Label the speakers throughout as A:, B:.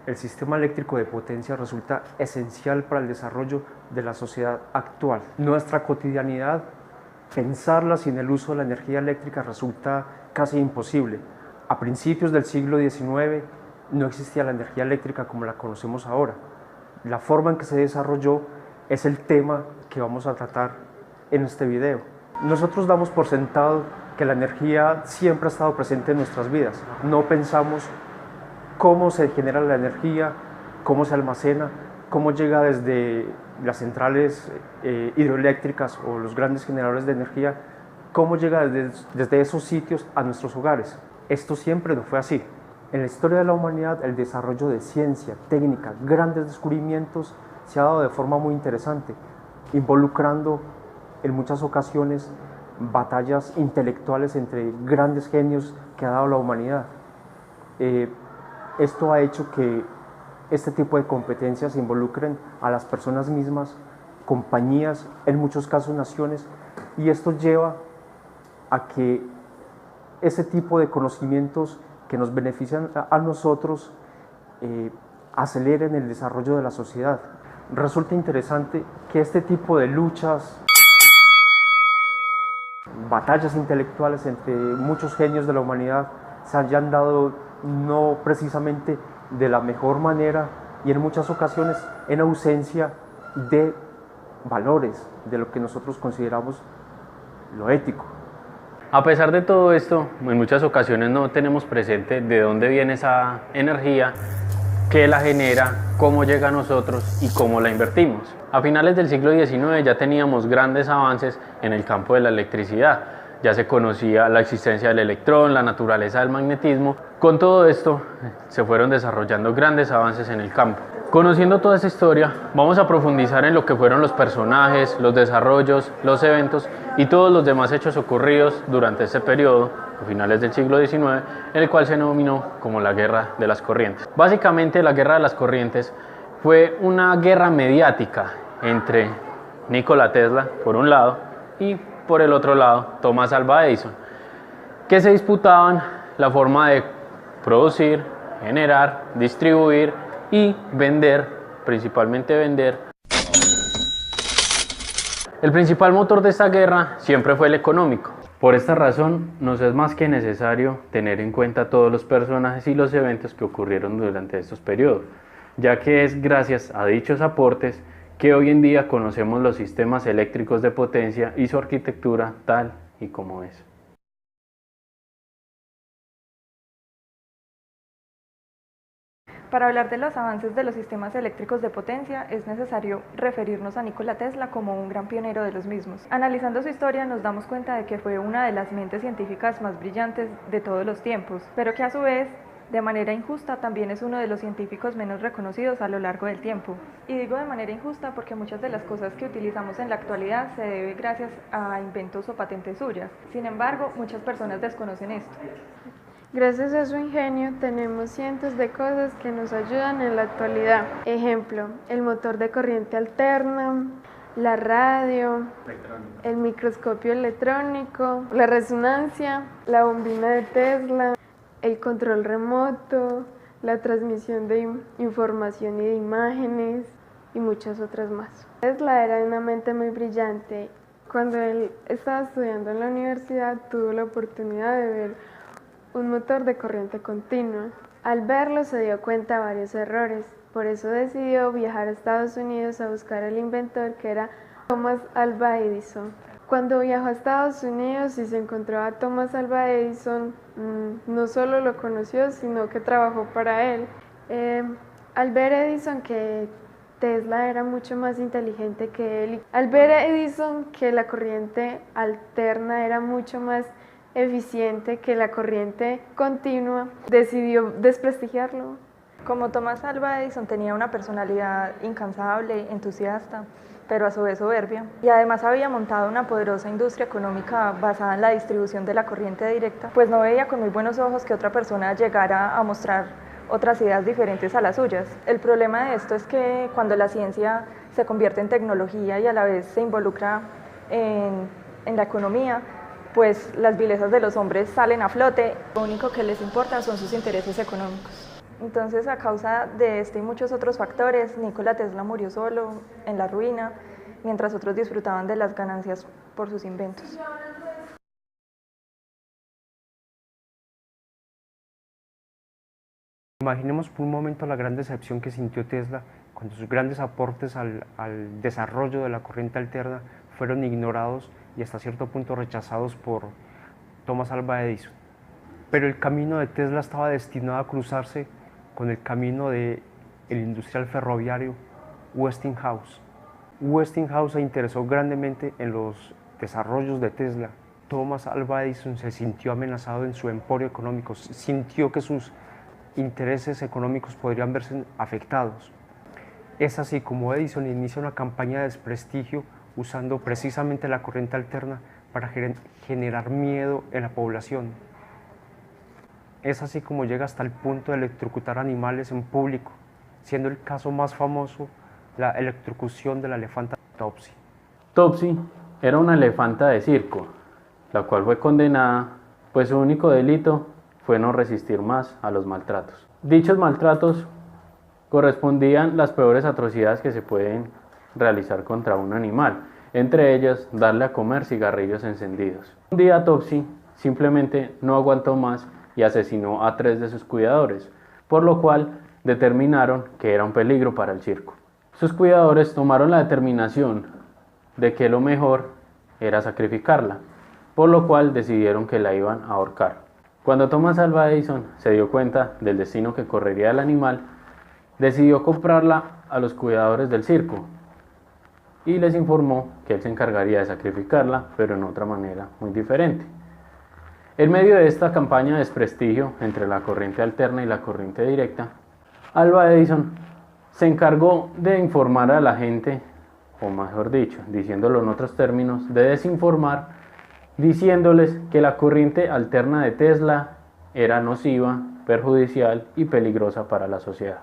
A: El sistema eléctrico de potencia resulta esencial para el desarrollo de la sociedad actual. Nuestra cotidianidad, pensarla sin el uso de la energía eléctrica resulta casi imposible. A principios del siglo XIX no existía la energía eléctrica como la conocemos ahora. La forma en que se desarrolló es el tema que vamos a tratar en este video. Nosotros damos por sentado que la energía siempre ha estado presente en nuestras vidas. No pensamos cómo se genera la energía, cómo se almacena, cómo llega desde las centrales hidroeléctricas o los grandes generadores de energía, cómo llega desde esos sitios a nuestros hogares. Esto siempre no fue así. En la historia de la humanidad, el desarrollo de ciencia, técnica, grandes descubrimientos se ha dado de forma muy interesante, involucrando en muchas ocasiones batallas intelectuales entre grandes genios que ha dado la humanidad. Esto ha hecho que este tipo de competencias involucren a las personas mismas, compañías, en muchos casos naciones, y esto lleva a que ese tipo de conocimientos que nos benefician a nosotros aceleren el desarrollo de la sociedad. Resulta interesante que este tipo de luchas, batallas intelectuales entre muchos genios de la humanidad se hayan dado no precisamente de la mejor manera y en muchas ocasiones en ausencia de valores, de lo que nosotros consideramos lo ético.
B: A pesar de todo esto, en muchas ocasiones no tenemos presente de dónde viene esa energía, qué la genera, cómo llega a nosotros y cómo la invertimos. A finales del siglo XIX ya teníamos grandes avances en el campo de la electricidad. Ya se conocía la existencia del electrón, la naturaleza del magnetismo. Con todo esto se fueron desarrollando grandes avances en el campo. Conociendo toda esta historia, vamos a profundizar en lo que fueron los personajes, los desarrollos, los eventos y todos los demás hechos ocurridos durante este periodo, a finales del siglo XIX, en el cual se denominó como la Guerra de las Corrientes. Básicamente, la Guerra de las Corrientes fue una guerra mediática entre Nikola Tesla, por un lado, y por el otro lado, Thomas Alva Edison, que se disputaban la forma de producir, generar, distribuir y vender, principalmente vender. El principal motor de esta guerra siempre fue el económico. Por esta razón, nos es más que necesario tener en cuenta todos los personajes y los eventos que ocurrieron durante estos periodos, ya que es gracias a dichos aportes que hoy en día conocemos los sistemas eléctricos de potencia y su arquitectura tal y como es.
C: Para hablar de los avances de los sistemas eléctricos de potencia es necesario referirnos a Nikola Tesla como un gran pionero de los mismos. Analizando su historia nos damos cuenta de que fue una de las mentes científicas más brillantes de todos los tiempos, pero que a su vez, de manera injusta, también es uno de los científicos menos reconocidos a lo largo del tiempo. Y digo de manera injusta porque muchas de las cosas que utilizamos en la actualidad se debe gracias a inventos o patentes suyas. Sin embargo, muchas personas desconocen esto.
D: Gracias a su ingenio tenemos cientos de cosas que nos ayudan en la actualidad. Ejemplo, el motor de corriente alterna, la radio, el microscopio electrónico, la resonancia, la bombina de Tesla, el control remoto, la transmisión de información y de imágenes y muchas otras más. Tesla era una mente muy brillante. Cuando él estaba estudiando en la universidad tuvo la oportunidad de ver un motor de corriente continua. Al verlo se dio cuenta de varios errores, por eso decidió viajar a Estados Unidos a buscar al inventor que era Thomas Alva Edison. Cuando viajó a Estados Unidos y se encontró a Thomas Alva Edison, no solo lo conoció, sino que trabajó para él. Al ver Edison que Tesla era mucho más inteligente que él, al ver Edison que la corriente alterna era mucho más eficiente que la corriente continua, decidió desprestigiarlo.
C: Como Thomas Alva Edison tenía una personalidad incansable, entusiasta, pero a su vez soberbia, y además había montado una poderosa industria económica basada en la distribución de la corriente directa, pues no veía con muy buenos ojos que otra persona llegara a mostrar otras ideas diferentes a las suyas. El problema de esto es que cuando la ciencia se convierte en tecnología y a la vez se involucra en la economía, pues las vilezas de los hombres salen a flote, lo único que les importa son sus intereses económicos. Entonces, a causa de este y muchos otros factores, Nikola Tesla murió solo, en la ruina, mientras otros disfrutaban de las ganancias por sus inventos.
A: Imaginemos por un momento la gran decepción que sintió Tesla cuando sus grandes aportes al desarrollo de la corriente alterna fueron ignorados y hasta cierto punto rechazados por Thomas Alva Edison. Pero el camino de Tesla estaba destinado a cruzarse con el camino del industrial ferroviario Westinghouse. Westinghouse se interesó grandemente en los desarrollos de Tesla. Thomas Alva Edison se sintió amenazado en su emporio económico, sintió que sus intereses económicos podrían verse afectados. Es así como Edison inicia una campaña de desprestigio usando precisamente la corriente alterna para generar miedo en la población. Es así como llega hasta el punto de electrocutar animales en público, siendo el caso más famoso la electrocución de la elefanta Topsy.
B: Topsy era una elefanta de circo, la cual fue condenada, pues su único delito fue no resistir más a los maltratos. Dichos maltratos correspondían las peores atrocidades que se pueden realizar contra un animal, entre ellas darle a comer cigarrillos encendidos. Un día Topsy simplemente no aguantó más y asesinó a 3 de sus cuidadores, por lo cual determinaron que era un peligro para el circo. Sus cuidadores tomaron la determinación de que lo mejor era sacrificarla, por lo cual decidieron que la iban a ahorcar. Cuando Thomas Alva Edison se dio cuenta del destino que correría el animal, decidió comprarla a los cuidadores del circo y les informó que él se encargaría de sacrificarla, pero en otra manera muy diferente. En medio de esta campaña de desprestigio entre la corriente alterna y la corriente directa, Alva Edison se encargó de informar a la gente, o mejor dicho, diciéndolo en otros términos, de desinformar, diciéndoles que la corriente alterna de Tesla era nociva, perjudicial y peligrosa para la sociedad.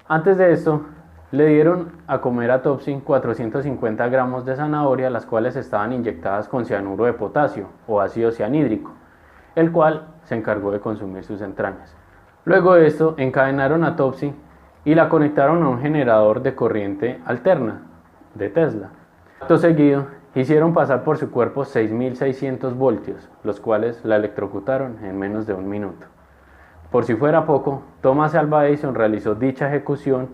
B: Antes de esto, le dieron a comer a Topsy 450 gramos de zanahoria, las cuales estaban inyectadas con cianuro de potasio o ácido cianhídrico, el cual se encargó de consumir sus entrañas. Luego de esto, encadenaron a Topsy y la conectaron a un generador de corriente alterna de Tesla. Acto seguido, hicieron pasar por su cuerpo 6.600 voltios, los cuales la electrocutaron en menos de un minuto. Por si fuera poco, Thomas Alva Edison realizó dicha ejecución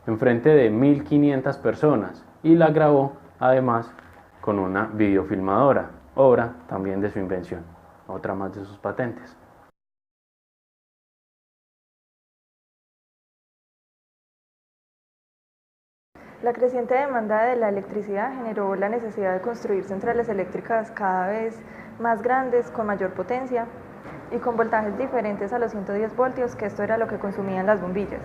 B: en frente de 1.500 personas y la grabó además con una videofilmadora, obra también de su invención, otra más de sus patentes.
C: La creciente demanda de la electricidad generó la necesidad de construir centrales eléctricas cada vez más grandes, con mayor potencia y con voltajes diferentes a los 110 voltios, que esto era lo que consumían las bombillas.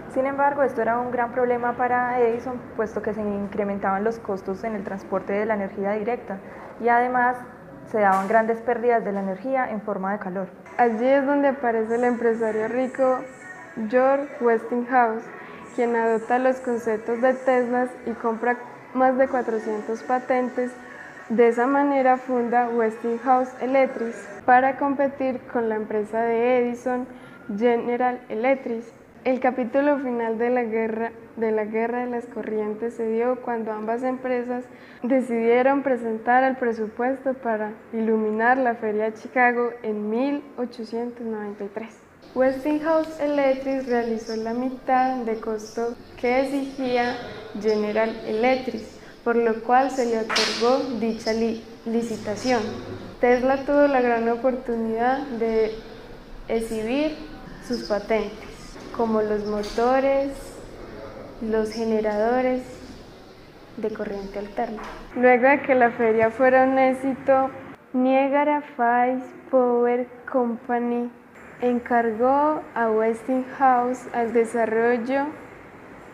C: Sin embargo, esto era un gran problema para Edison, puesto que se incrementaban los costos en el transporte de la energía directa y además se daban grandes pérdidas de la energía en forma de calor.
D: Allí es donde aparece el empresario rico George Westinghouse, quien adopta los conceptos de Tesla y compra más de 400 patentes. De esa manera funda Westinghouse Electric para competir con la empresa de Edison, General Electric. El capítulo final de la guerra de las corrientes se dio cuando ambas empresas decidieron presentar el presupuesto para iluminar la Feria de Chicago en 1893. Westinghouse Electric realizó la mitad de costo que exigía General Electric, por lo cual se le otorgó dicha licitación. Tesla tuvo la gran oportunidad de exhibir sus patentes, como los motores, los generadores de corriente alterna. Luego de que la feria fuera un éxito, Niagara Falls Power Company encargó a Westinghouse al desarrollo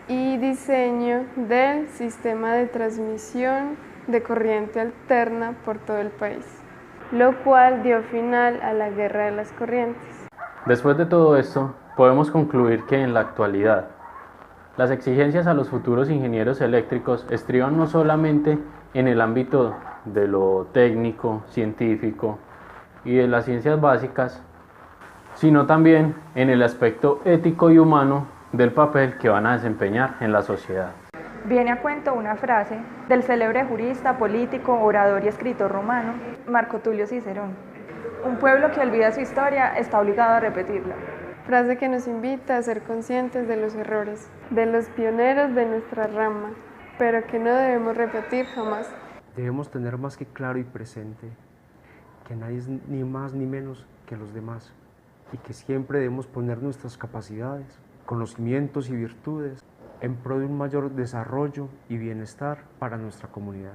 D: y diseño del sistema de transmisión de corriente alterna por todo el país, lo cual dio final a la guerra de las corrientes.
B: Después de todo esto, podemos concluir que en la actualidad, las exigencias a los futuros ingenieros eléctricos estriban no solamente en el ámbito de lo técnico, científico y de las ciencias básicas, sino también en el aspecto ético y humano del papel que van a desempeñar en la sociedad.
C: Viene a cuento una frase del célebre jurista, político, orador y escritor romano, Marco Tulio Cicerón: un pueblo que olvida su historia está obligado a repetirla.
D: Frase que nos invita a ser conscientes de los errores, de los pioneros de nuestra rama, pero que no debemos repetir jamás.
A: Debemos tener más que claro y presente que nadie es ni más ni menos que los demás y que siempre debemos poner nuestras capacidades, conocimientos y virtudes en pro de un mayor desarrollo y bienestar para nuestra comunidad.